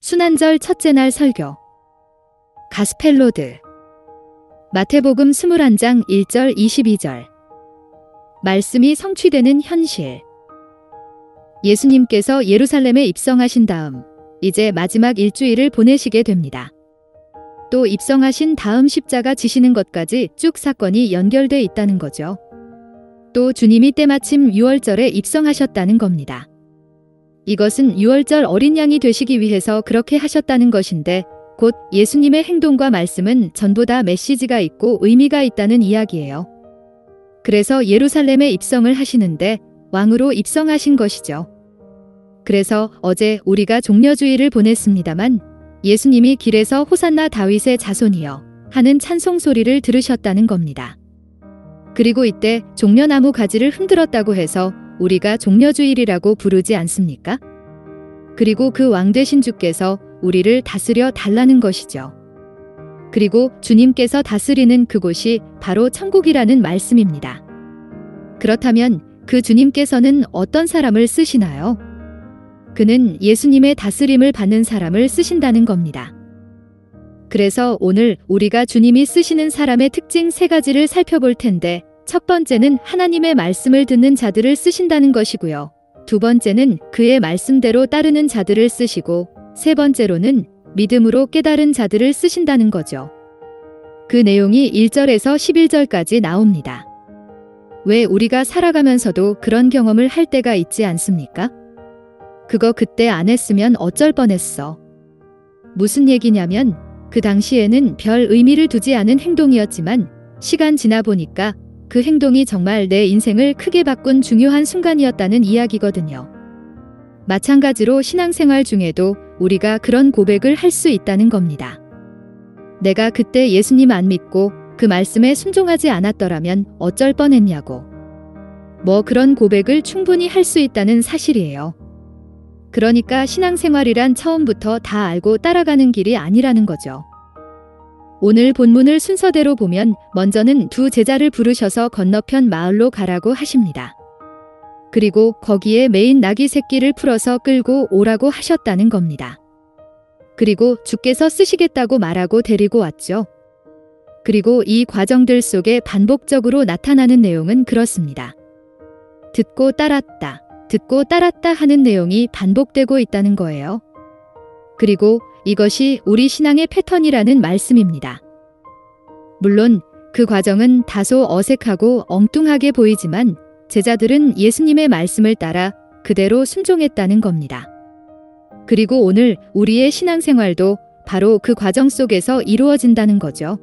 순환절 첫째 날 설교. 가스펠로드. 마태복음 21장 1절 22절. 말씀이 성취되는 현실. 예수님께서 예루살렘에 입성하신 다음 이제 마지막 일주일을 보내시게 됩니다. 또 입성하신 다음 십자가 지시는 것까지 쭉 사건이 연결돼 있다는 거죠. 또 주님이 때마침 6월절에 입성하셨다는 겁니다. 이것은 6월절 어린 양이 되시기 위해서 그렇게 하셨다는 것인데 곧 예수님의 행동과 말씀은 전부 다 메시지가 있고 의미가 있다는 이야기예요. 그래서 예루살렘에 입성을 하시는데 왕으로 입성하신 것이죠. 그래서 어제 우리가 종려주일을 보냈습니다만 예수님이 길에서 호산나 다윗의 자손이여 하는 찬송 소리를 들으셨다는 겁니다. 그리고 이때 종려나무 가지를 흔들었다고 해서 우리가 종려주일이라고 부르지 않습니까? 그리고 그 왕 되신 주께서 우리를 다스려 달라는 것이죠. 그리고 주님께서 다스리는 그곳이 바로 천국이라는 말씀입니다. 그렇다면 그 주님께서는 어떤 사람을 쓰시나요? 그는 예수님의 다스림을 받는 사람을 쓰신다는 겁니다. 그래서 오늘 우리가 주님이 쓰시는 사람의 특징 3가지를 살펴볼 텐데 첫 번째는 하나님의 말씀을 듣는 자들을 쓰신다는 것이고요. 두 번째는 그의 말씀대로 따르는 자들을 쓰시고 세 번째로는 믿음으로 깨달은 자들을 쓰신다는 거죠. 그 내용이 1절에서 11절까지 나옵니다. 왜 우리가 살아가면서도 그런 경험을 할 때가 있지 않습니까? 그거 그때 안 했으면 어쩔 뻔했어. 무슨 얘기냐면 그 당시에는 별 의미를 두지 않은 행동이었지만 시간 지나 보니까 그 행동이 정말 내 인생을 크게 바꾼 중요한 순간이었다는 이야기거든요. 마찬가지로 신앙생활 중에도 우리가 그런 고백을 할 수 있다는 겁니다. 내가 그때 예수님 안 믿고 그 말씀에 순종하지 않았더라면 어쩔 뻔했냐고. 뭐 그런 고백을 충분히 할 수 있다는 사실이에요. 그러니까 신앙생활이란 처음부터 다 알고 따라가는 길이 아니라는 거죠. 오늘 본문을 순서대로 보면 먼저는 2 제자를 부르셔서 건너편 마을로 가라고 하십니다. 그리고 거기에 매인 나귀 새끼를 풀어서 끌고 오라고 하셨다는 겁니다. 그리고 주께서 쓰시겠다고 말하고 데리고 왔죠. 그리고 이 과정들 속에 반복적으로 나타나는 내용은 그렇습니다. 듣고 따랐다, 듣고 따랐다 하는 내용이 반복되고 있다는 거예요. 그리고 이것이 우리 신앙의 패턴이라는 말씀입니다. 물론 그 과정은 다소 어색하고 엉뚱하게 보이지만 제자들은 예수님의 말씀을 따라 그대로 순종했다는 겁니다. 그리고 오늘 우리의 신앙생활도 바로 그 과정 속에서 이루어진다는 거죠.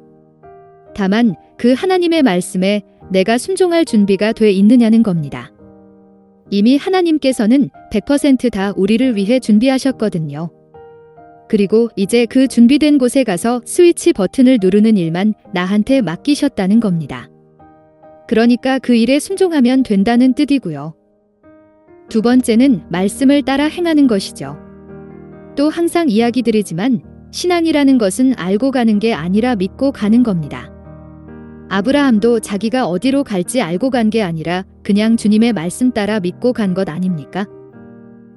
다만 그 하나님의 말씀에 내가 순종할 준비가 돼 있느냐는 겁니다. 이미 하나님께서는 100% 다 우리를 위해 준비하셨거든요. 그리고 이제 그 준비된 곳에 가서 스위치 버튼을 누르는 일만 나한테 맡기셨다는 겁니다. 그러니까 그 일에 순종하면 된다는 뜻이고요. 두 번째는 말씀을 따라 행하는 것이죠. 또 항상 이야기 드리지만 신앙이라는 것은 알고 가는 게 아니라 믿고 가는 겁니다. 아브라함도 자기가 어디로 갈지 알고 간 게 아니라 그냥 주님의 말씀 따라 믿고 간 것 아닙니까?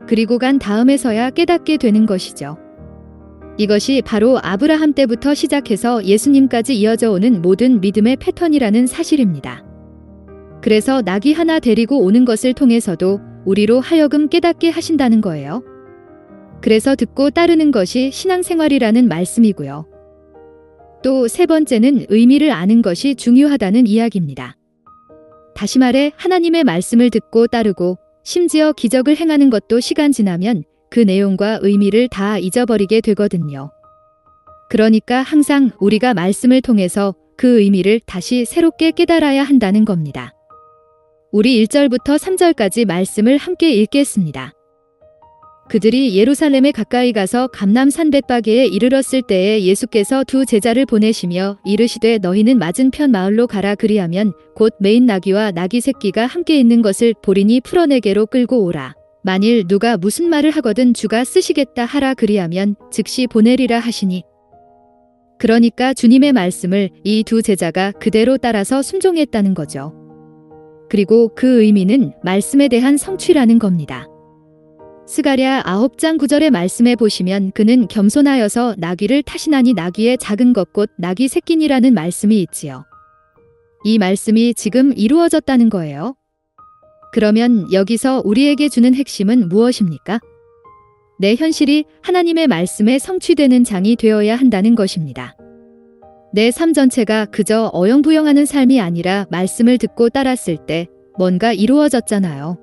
그리고 간 다음에서야 깨닫게 되는 것이죠. 이것이 바로 아브라함 때부터 시작해서 예수님까지 이어져 오는 모든 믿음의 패턴이라는 사실입니다. 그래서 나귀 하나 데리고 오는 것을 통해서도 우리로 하여금 깨닫게 하신다는 거예요. 그래서 듣고 따르는 것이 신앙생활이라는 말씀이고요. 또 세 번째는 의미를 아는 것이 중요하다는 이야기입니다. 다시 말해 하나님의 말씀을 듣고 따르고 심지어 기적을 행하는 것도 시간 지나면 그 내용과 의미를 다 잊어버리게 되거든요. 그러니까 항상 우리가 말씀을 통해서 그 의미를 다시 새롭게 깨달아야 한다는 겁니다. 우리 1절부터 3절까지 말씀을 함께 읽겠습니다. 그들이 예루살렘에 가까이 가서 감람산 벳바게에 이르렀을 때에 예수께서 2 제자를 보내시며 이르시되 너희는 맞은편 마을로 가라 그리하면 곧 매인 나귀와 나귀 새끼가 함께 있는 것을 보리니 풀어내게로 끌고 오라. 만일 누가 무슨 말을 하거든 주가 쓰시겠다 하라 그리하면 즉시 보내리라 하시니. 그러니까 주님의 말씀을 이 2 제자가 그대로 따라서 순종했다는 거죠. 그리고 그 의미는 말씀에 대한 성취라는 겁니다. 스가랴 9장 9절의 말씀에 보시면 그는 겸손하여서 나귀를 타시나니 나귀의 작은 것 곧 나귀 새끼니라는 말씀이 있지요. 이 말씀이 지금 이루어졌다는 거예요. 그러면 여기서 우리에게 주는 핵심은 무엇입니까? 내 현실이 하나님의 말씀에 성취되는 장이 되어야 한다는 것입니다. 내 삶 전체가 그저 어영부영하는 삶이 아니라 말씀을 듣고 따랐을 때 뭔가 이루어졌잖아요.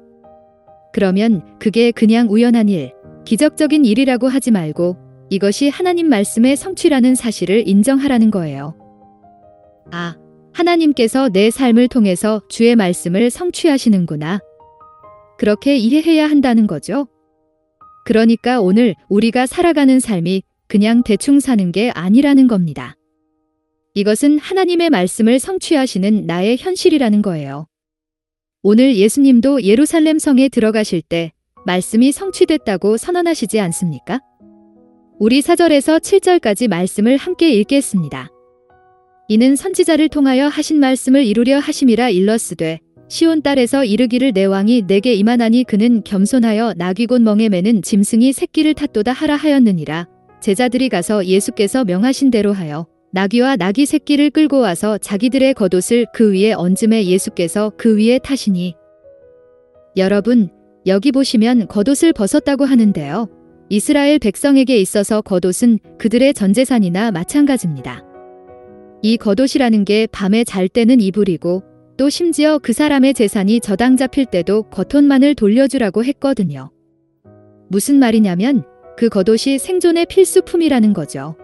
그러면 그게 그냥 우연한 일, 기적적인 일이라고 하지 말고 이것이 하나님 말씀의 성취라는 사실을 인정하라는 거예요. 아, 하나님께서 내 삶을 통해서 주의 말씀을 성취하시는구나. 그렇게 이해해야 한다는 거죠. 그러니까 오늘 우리가 살아가는 삶이 그냥 대충 사는 게 아니라는 겁니다. 이것은 하나님의 말씀을 성취하시는 나의 현실이라는 거예요. 오늘 예수님도 예루살렘 성에 들어가실 때 말씀이 성취됐다고 선언하시지 않습니까? 우리 4절에서 7절까지 말씀을 함께 읽겠습니다. 이는 선지자를 통하여 하신 말씀을 이루려 하심이라 일러스되 시온 딸에서 이르기를 내 왕이 내게 임하나니 그는 겸손하여 나귀 곧 멍에 매는 짐승이 새끼를 탔도다 하라 하였느니라. 제자들이 가서 예수께서 명하신 대로 하여 나귀와 나귀 새끼를 끌고 와서 자기들의 겉옷을 그 위에 얹음에 예수께서 그 위에 타시니. 여러분, 여기 보시면 겉옷을 벗었다고 하는데요. 이스라엘 백성에게 있어서 겉옷은 그들의 전재산이나 마찬가지입니다. 이 겉옷이라는 게 밤에 잘 때는 이불이고 또 심지어 그 사람의 재산이 저당 잡힐 때도 겉옷만을 돌려주라고 했거든요. 무슨 말이냐면 그 겉옷이 생존의 필수품이라는 거죠.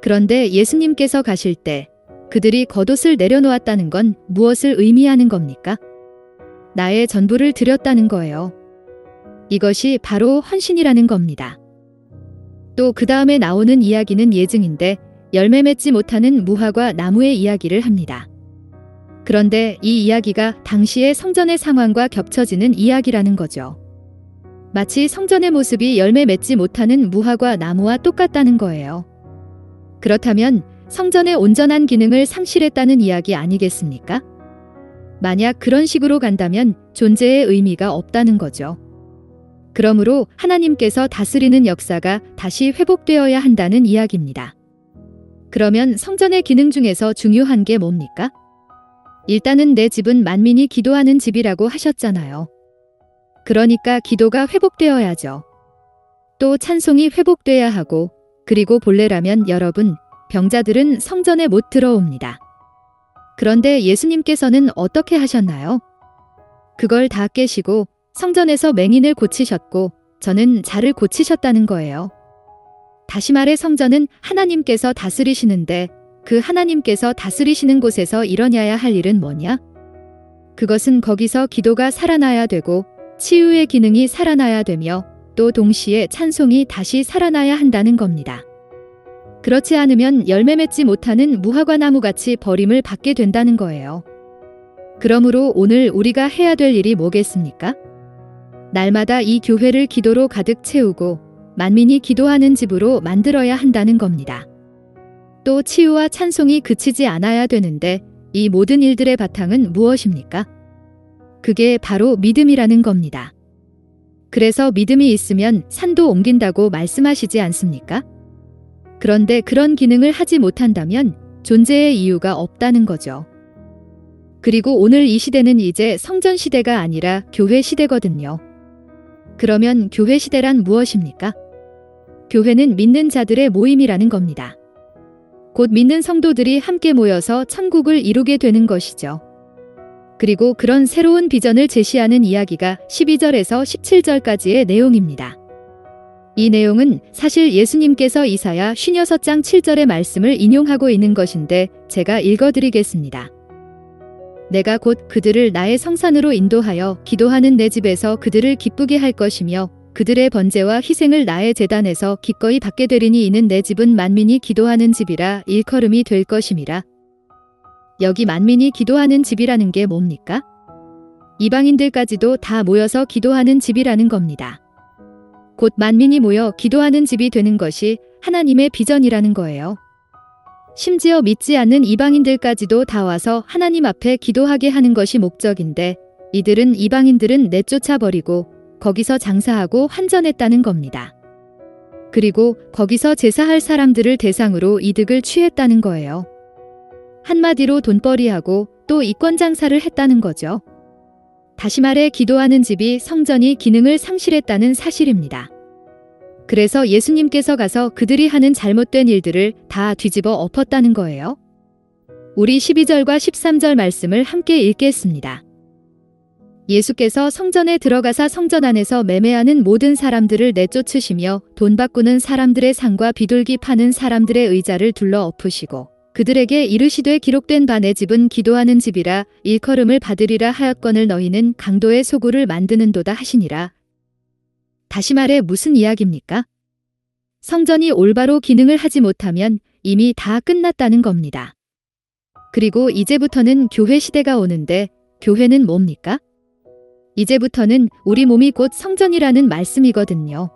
그런데 예수님께서 가실 때 그들이 겉옷을 내려놓았다는 건 무엇을 의미하는 겁니까? 나의 전부를 드렸다는 거예요. 이것이 바로 헌신이라는 겁니다. 또 그 다음에 나오는 이야기는 예증인데 열매 맺지 못하는 무화과 나무의 이야기를 합니다. 그런데 이 이야기가 당시의 성전의 상황과 겹쳐지는 이야기라는 거죠. 마치 성전의 모습이 열매 맺지 못하는 무화과 나무와 똑같다는 거예요. 그렇다면 성전의 온전한 기능을 상실했다는 이야기 아니겠습니까? 만약 그런 식으로 간다면 존재의 의미가 없다는 거죠. 그러므로 하나님께서 다스리는 역사가 다시 회복되어야 한다는 이야기입니다. 그러면 성전의 기능 중에서 중요한 게 뭡니까? 일단은 내 집은 만민이 기도하는 집이라고 하셨잖아요. 그러니까 기도가 회복되어야죠. 또 찬송이 회복돼야 하고, 그리고 본래라면 여러분, 병자들은 성전에 못 들어옵니다. 그런데 예수님께서는 어떻게 하셨나요? 그걸 다 깨시고 성전에서 맹인을 고치셨고 저는 자를 고치셨다는 거예요. 다시 말해 성전은 하나님께서 다스리시는데 그 하나님께서 다스리시는 곳에서 일어나야 할 일은 뭐냐? 그것은 거기서 기도가 살아나야 되고 치유의 기능이 살아나야 되며 또 동시에 찬송이 다시 살아나야 한다는 겁니다. 그렇지 않으면 열매 맺지 못하는 무화과 나무같이 버림을 받게 된다는 거예요. 그러므로 오늘 우리가 해야 될 일이 뭐겠습니까? 날마다 이 교회를 기도로 가득 채우고 만민이 기도하는 집으로 만들어야 한다는 겁니다. 또 치유와 찬송이 그치지 않아야 되는데 이 모든 일들의 바탕은 무엇입니까? 그게 바로 믿음이라는 겁니다. 그래서 믿음이 있으면 산도 옮긴다고 말씀하시지 않습니까? 그런데 그런 기능을 하지 못한다면 존재의 이유가 없다는 거죠. 그리고 오늘 이 시대는 이제 성전 시대가 아니라 교회 시대거든요. 그러면 교회 시대란 무엇입니까? 교회는 믿는 자들의 모임이라는 겁니다. 곧 믿는 성도들이 함께 모여서 천국을 이루게 되는 것이죠. 그리고 그런 새로운 비전을 제시하는 이야기가 12절에서 17절까지의 내용입니다. 이 내용은 사실 예수님께서 이사야 56장 7절의 말씀을 인용하고 있는 것인데 제가 읽어드리겠습니다. 내가 곧 그들을 나의 성산으로 인도하여 기도하는 내 집에서 그들을 기쁘게 할 것이며 그들의 번제와 희생을 나의 제단에서 기꺼이 받게 되리니 이는 내 집은 만민이 기도하는 집이라 일컬음이 될 것임이라. 여기 만민이 기도하는 집이라는 게 뭡니까? 이방인들까지도 다 모여서 기도하는 집이라는 겁니다. 곧 만민이 모여 기도하는 집이 되는 것이 하나님의 비전이라는 거예요. 심지어 믿지 않는 이방인들까지도 다 와서 하나님 앞에 기도하게 하는 것이 목적인데 이방인들은 내쫓아 버리고 거기서 장사하고 환전했다는 겁니다. 그리고 거기서 제사할 사람들을 대상으로 이득을 취했다는 거예요. 한마디로 돈벌이하고 또 이권 장사를 했다는 거죠. 다시 말해 기도하는 집이 성전이 기능을 상실했다는 사실입니다. 그래서 예수님께서 가서 그들이 하는 잘못된 일들을 다 뒤집어 엎었다는 거예요. 우리 12절과 13절 말씀을 함께 읽겠습니다. 예수께서 성전에 들어가사 성전 안에서 매매하는 모든 사람들을 내쫓으시며 돈 바꾸는 사람들의 상과 비둘기 파는 사람들의 의자를 둘러 엎으시고 그들에게 이르시되 기록된 바 내 집은 기도하는 집이라 일컬음을 받으리라 하였거늘 너희는 강도의 소굴을 만드는도다 하시니라. 다시 말해 무슨 이야기입니까? 성전이 올바로 기능을 하지 못하면 이미 다 끝났다는 겁니다. 그리고 이제부터는 교회 시대가 오는데 교회는 뭡니까? 이제부터는 우리 몸이 곧 성전이라는 말씀이거든요.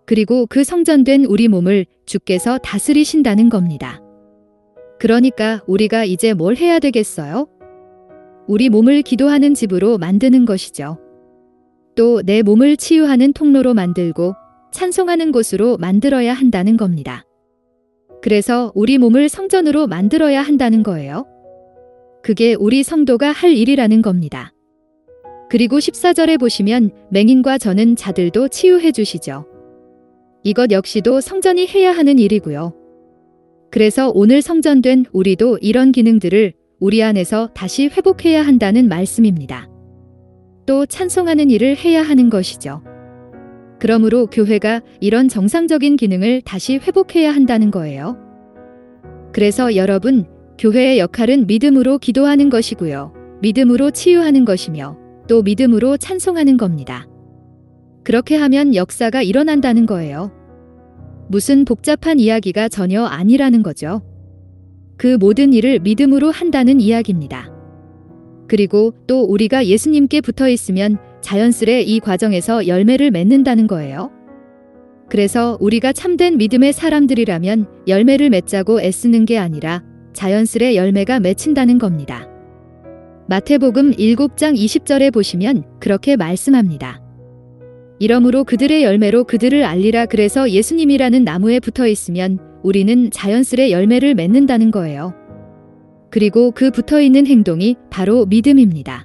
그리고 그 성전된 우리 몸을 주께서 다스리신다는 겁니다. 그러니까 우리가 이제 뭘 해야 되겠어요? 우리 몸을 기도하는 집으로 만드는 것이죠. 또 내 몸을 치유하는 통로로 만들고 찬송하는 곳으로 만들어야 한다는 겁니다. 그래서 우리 몸을 성전으로 만들어야 한다는 거예요. 그게 우리 성도가 할 일이라는 겁니다. 그리고 14절에 보시면 맹인과 저는 자들도 치유해 주시죠. 이것 역시도 성전이 해야 하는 일이고요. 그래서 오늘 성전된 우리도 이런 기능들을 우리 안에서 다시 회복해야 한다는 말씀입니다. 또 찬송하는 일을 해야 하는 것이죠. 그러므로 교회가 이런 정상적인 기능을 다시 회복해야 한다는 거예요. 그래서 여러분, 교회의 역할은 믿음으로 기도하는 것이고요. 믿음으로 치유하는 것이며 또 믿음으로 찬송하는 겁니다. 그렇게 하면 역사가 일어난다는 거예요. 무슨 복잡한 이야기가 전혀 아니라는 거죠. 그 모든 일을 믿음으로 한다는 이야기입니다. 그리고 또 우리가 예수님께 붙어 있으면 자연스레 이 과정에서 열매를 맺는다는 거예요. 그래서 우리가 참된 믿음의 사람들이라면 열매를 맺자고 애쓰는 게 아니라 자연스레 열매가 맺힌다는 겁니다. 마태복음 7장 20절에 보시면 그렇게 말씀합니다. 이러므로 그들의 열매로 그들을 알리라. 그래서 예수님이라는 나무에 붙어 있으면 우리는 자연스레 열매를 맺는다는 거예요. 그리고 그 붙어 있는 행동이 바로 믿음입니다.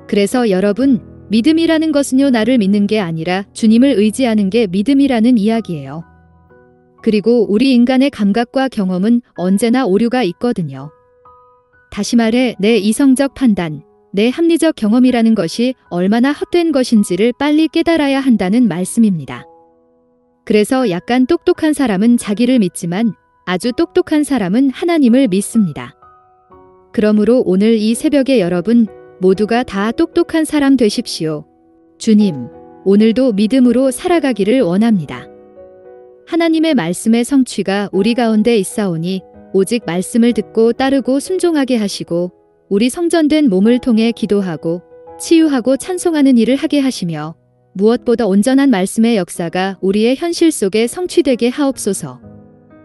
그래서 여러분, 믿음이라는 것은요, 나를 믿는 게 아니라 주님을 의지하는 게 믿음이라는 이야기예요. 그리고 우리 인간의 감각과 경험은 언제나 오류가 있거든요. 다시 말해 내 이성적 판단, 내 합리적 경험이라는 것이 얼마나 헛된 것인지를 빨리 깨달아야 한다는 말씀입니다. 그래서 약간 똑똑한 사람은 자기를 믿지만 아주 똑똑한 사람은 하나님을 믿습니다. 그러므로 오늘 이 새벽에 여러분 모두가 다 똑똑한 사람 되십시오. 주님, 오늘도 믿음으로 살아가기를 원합니다. 하나님의 말씀의 성취가 우리 가운데 있사오니 오직 말씀을 듣고 따르고 순종하게 하시고 우리 성전된 몸을 통해 기도하고 치유하고 찬송하는 일을 하게 하시며 무엇보다 온전한 말씀의 역사가 우리의 현실 속에 성취되게 하옵소서.